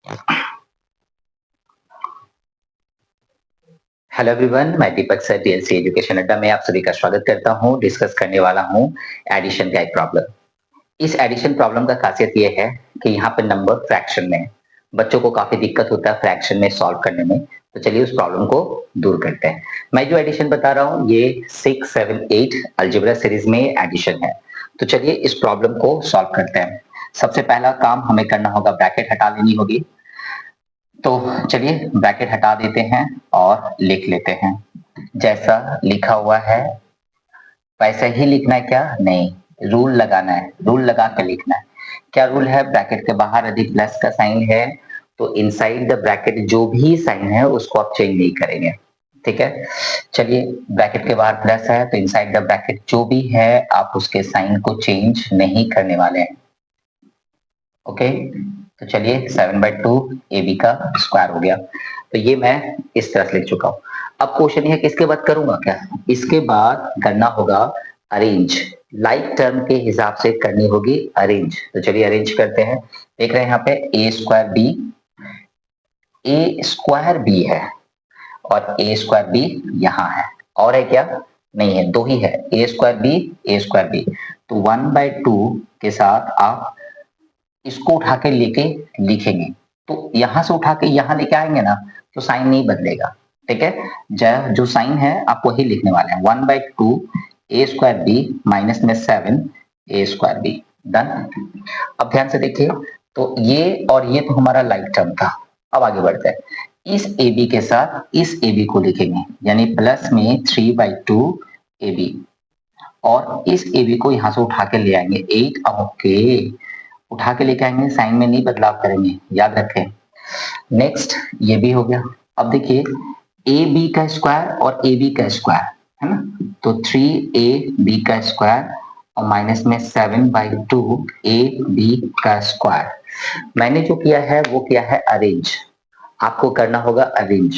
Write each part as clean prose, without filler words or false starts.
Hello everyone, मैं दीपक sir TLC education अड्डा में आप सभी का स्वागत करता हूं। डिस्कस करने वाला हूं एडिशन का एक प्रॉब्लम। इस एडिशन प्रॉब्लम का खासियत ये है कि यहाँ पे नंबर फ्रैक्शन में है। बच्चों को काफी दिक्कत होता है फ्रैक्शन में सॉल्व करने में, तो चलिए उस प्रॉब्लम को दूर करते हैं। मैं जो एडिशन बता रहा हूँ ये 6, 7, 8 अलजेब्रा सीरीज में एडिशन है। तो चलिए इस प्रॉब्लम को सॉल्व करते हैं। सबसे पहला काम हमें करना होगा, ब्रैकेट हटा लेनी होगी। तो चलिए ब्रैकेट हटा देते हैं और लिख लेते हैं। जैसा लिखा हुआ है वैसा ही लिखना है क्या? नहीं, रूल लगाना है, रूल लगा कर लिखना है। क्या रूल है? ब्रैकेट के बाहर यदि प्लस का साइन है तो इनसाइड द ब्रैकेट जो भी साइन है उसको आप चेंज नहीं करेंगे। ठीक है, चलिए ब्रैकेट के बाहर प्लस है तो इनसाइड द ब्रैकेट जो भी है आप उसके साइन को चेंज नहीं करने वाले हैं। ओके, तो चलिए 7/2 AB का स्क्वायर हो गया। तो ये मैं इस तरह से लिख चुका हूं। अब क्वेश्चन है कि इसके बाद करूंगा क्या? इसके बाद करना होगा अरेंज, लाइक टर्म के हिसाब से करनी होगी अरेंज। तो चलिए अरेंज करते हैं। देख रहे हैं यहाँ पे ए स्क्वायर बी है और ए स्क्वायर बी यहाँ है। और है क्या? नहीं है, दो ही है, ए स्क्वायर बी। तो 1/2 के साथ आप इसको उठा के लेके लिखेंगे। तो यहां से उठा के यहां लेके आएंगे ना तो साइन नहीं बदलेगा। ठीक है, जो साइन है आप वही लिखने वाले हैं। 1/2 ए स्क्वायर बी माइनस में 7 ए स्क्वायर बी। डन। अब ध्यान से देखिए, तो ये और ये तो हमारा लाइक टर्म था। अब आगे बढ़ते हैं। इस ए बी के साथ इस ए बी को लिखेंगे, यानी प्लस में 3/2 ए बी, और इस ए बी को यहां से उठा के ले आएंगे 8। ओके, उठा के लेके आएंगे, साइन में नहीं बदलाव करेंगे, याद रखें। नेक्स्ट ये भी हो गया। अब देखिए ए बी का स्क्वायर और ए बी का स्क्वायर है ना, तो 3AB का स्क्वायर और माइनस में 7/2 AB का स्क्वायर। मैंने जो किया है वो किया है अरेंज, आपको करना होगा अरेंज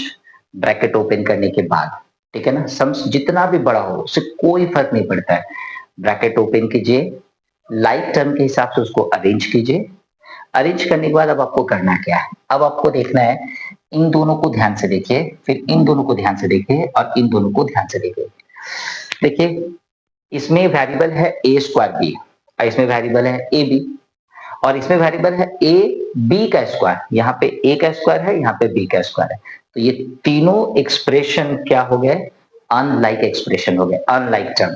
ब्रैकेट ओपन करने के बाद। ठीक है ना, सम जितना भी बड़ा हो उससे कोई फर्क नहीं पड़ता है। ब्रैकेट ओपन कीजिए, लाइक टर्म के हिसाब से उसको अरेंज कीजिए। अरेंज करने के बाद अब आपको करना क्या है? अब आपको देखना है, इन दोनों को ध्यान से देखिए, फिर इन दोनों को ध्यान से देखिए और इन दोनों को ध्यान से देखिए। देखिए इसमें वेरिएबल है ए स्क्वायर बी और इसमें वेरिएबल है ए बी, और इसमें वेरिएबल है ए बी का स्क्वायर। यहाँ पे ए का स्क्वायर है, यहाँ पे बी का स्क्वायर है। तो ये तीनों एक्सप्रेशन क्या हो गए? अनलाइक एक्सप्रेशन हो गए, अनलाइक टर्म।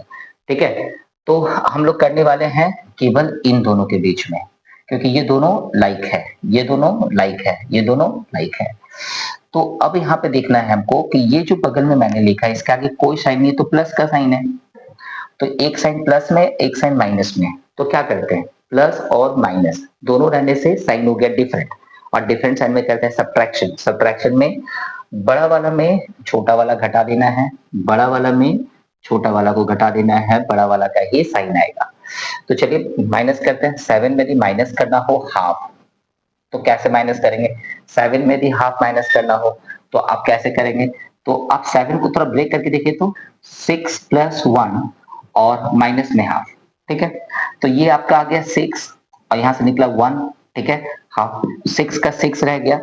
ठीक है, तो हम लोग करने वाले हैं केवल इन दोनों के बीच में, क्योंकि ये दोनों लाइक है, ये दोनों लाइक है, ये दोनों लाइक है। तो अब यहाँ पे देखना है हमको कि ये जो बगल में मैंने लिखा है इसके आगे कोई साइन नहीं, तो प्लस का साइन है। तो एक साइन प्लस में एक साइन माइनस में, तो क्या करते हैं, प्लस और माइनस दोनों रहने से साइन हो गया डिफरेंट, और डिफरेंट साइन में करते हैं सब्ट्रैक्शन। सब्ट्रैक्शन में बड़ा वाला में छोटा वाला घटा देना है, बड़ा वाला में छोटा वाला को घटा देना है, बड़ा वाला का ही साइन आएगा। तो चलिए माइनस करते हैं। 7 में यदि माइनस करना हो हाफ तो कैसे माइनस करेंगे? 7 में यदि हाफ माइनस करना हो तो आप कैसे करेंगे? तो आप 7 को थोड़ा ब्रेक करके देखिए, तो 6 + 1 और माइनस में हाफ। ठीक है, तो ये आपका आ गया 6 और यहां से निकला 1। ठीक है, हाफ 6 का 6 रह गया,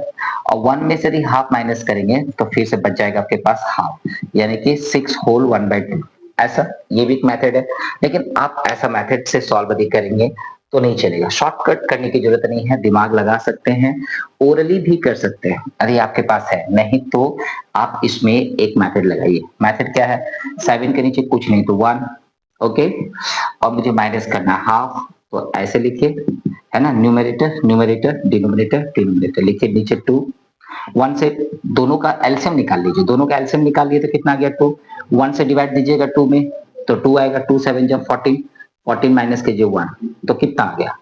और 1 में से यदि हाफ माइनस करेंगे तो फिर से बच जाएगा आपके पास हाफ, यानी कि 6 होल 1/2। ऐसा ये भी एक मेथड है, लेकिन आप ऐसा मेथड से सॉल्व यदि करेंगे तो नहीं चलेगा। शॉर्टकट करने की जरूरत नहीं है, दिमाग लगा सकते हैं, ओरली भी कर सकते हैं यदि आपके पास है, नहीं तो आप इसमें एक मेथड लगाइए। मेथड क्या है? 7 के नीचे कुछ नहीं तो 1। ओके, और मुझे माइनस करना हाफ, तो ऐसे लिखिए, है ना, न्यूमरेटर न्यूमरेटर डिनोमिनेटर डिनोमिनेटर लिखिए, नीचे 2। 1 से दोनों का एलसीएम निकाल लीजिए, दोनों का एलसीएम निकाल लिए तो कितना आ गया 2। 1 से डिवाइड दीजिएगा 2 में तो 2 आएगा, 2 7 जब 14, 14 माइनस कीजिए 1 तो कितना आ गया?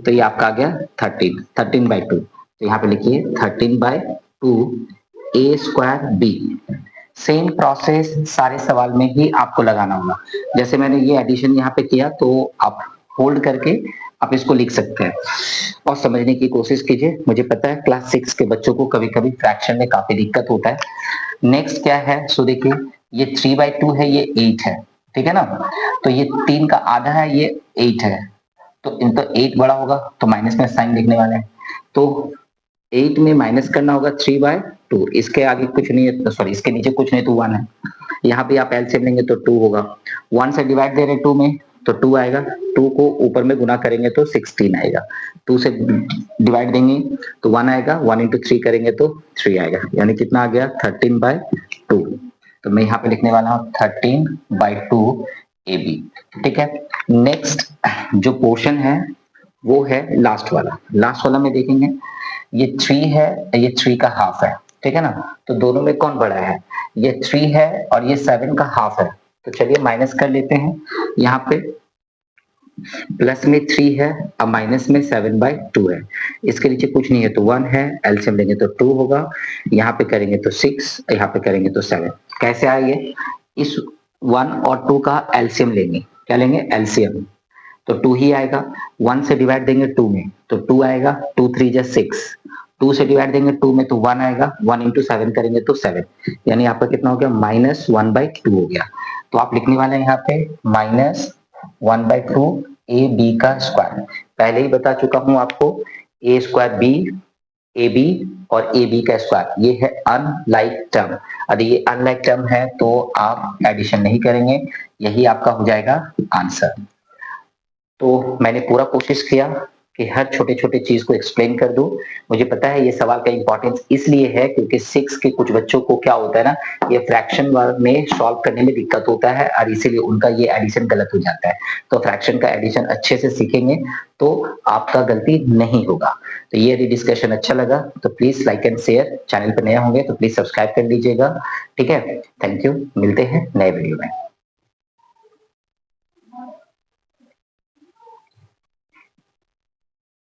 तो ये आपका आ गया 13, 13/2। तो यहाँ पे लिखिए 13/2 ए स्क्वायर बी। सेम प्रोसेस सारे सवाल में ही आपको लगाना होगा। जैसे मैंने ये एडिशन यहाँ पे किया तो आप होल्ड करके आप इसको लिख सकते हैं और समझने की कोशिश कीजिए। मुझे पता है क्लास 6 के बच्चों को कभी-कभी फ्रैक्शन में काफी दिक्कत होता है। नेक्स्ट क्या है? सो देखिए ये 3/2 है, ये 8 है। ठीक है ना, तो ये 3 का आधा है, ये 8 है। तो इन तो 8 बड़ा होगा तो माइनस में साइन लिखने वाले हैं। तो 8 में माइनस करना होगा 3/2, इसके आगे कुछ नहीं है, सॉरी इसके नीचे कुछ नहीं तो 1 है। यहाँ पे आप एलसीएम लेंगे तो 2 होगा, 1 से डिवाइड दे रहे हैं 2 में तो 2 आएगा, 2 को ऊपर में गुना करेंगे तो 16 आएगा, 2 से डिवाइड देंगे तो 1 आएगा, 1 इंटू 3 करेंगे तो 3 आएगा, यानी कितना आ गया 13/2। तो मैं यहाँ पे लिखने वाला हूँ 13/2 AB। ठीक है, नेक्स्ट जो पोर्शन है वो है लास्ट वाला में देखेंगे, ये 3 है, ये 3 का हाफ है, ठीक है ना, तो दोनों में कौन बड़ा है, ये 3 है और ये 7 का हाफ है, तो चलिए माइनस कर लेते हैं। यहाँ पे प्लस में 3 है और माइनस में 7/2 है, इसके नीचे कुछ नहीं है तो 1 है, एलसीएम लेंगे तो 2 होगा, यहाँ पे करेंगे तो 6, यहाँ पे करेंगे तो 7। कैसे आएंगे, इस 1 और 2 का एलसीएम लेंगे, क्या लेंगे एलसीएम, तो 2 ही आएगा, 1 से डिवाइड देंगे 2 में तो 2 आएगा, 2 3 जा 6, 2 से डिवाइड देंगे 2 में तो 1 आएगा, 1 इंटू 7 करेंगे तो 7, यानी आपका कितना हो गया -1/2 हो गया। तो आप लिखने वाले हैं यहाँ पे -1/2 ए बी का स्क्वायर। पहले ही बता चुका हूं आपको, ए स्क्वायर बी, ए बी और ए बी का स्क्वायर ये है अनलाइक टर्म। यदि ये अनलाइक टर्म है तो आप एडिशन नहीं करेंगे, यही आपका हो जाएगा आंसर। तो मैंने पूरा कोशिश किया कि हर छोटे-छोटे चीज़ को एक्सप्लेन कर दूँ। मुझे पता है ये सवाल का इम्पोर्टेंस इसलिए है क्योंकि 6 के कुछ बच्चों को क्या होता है ना, ये फ्रैक्शन में सॉल्व करने में दिक्कत होता है और इसीलिए उनका ये एडिशन गलत हो जाता है। तो फ्रैक्शन का एडिशन अच्छे से सीखेंगे तो आपका गलती नहीं होगा। तो ये यदि डिस्कशन अच्छा लगा तो please like and share, channel पे नए होंगे तो प्लीज़ सब्सक्राइब कर लीजिएगा। ठीक है? थैंक यू, मिलते हैं नए वीडियो में।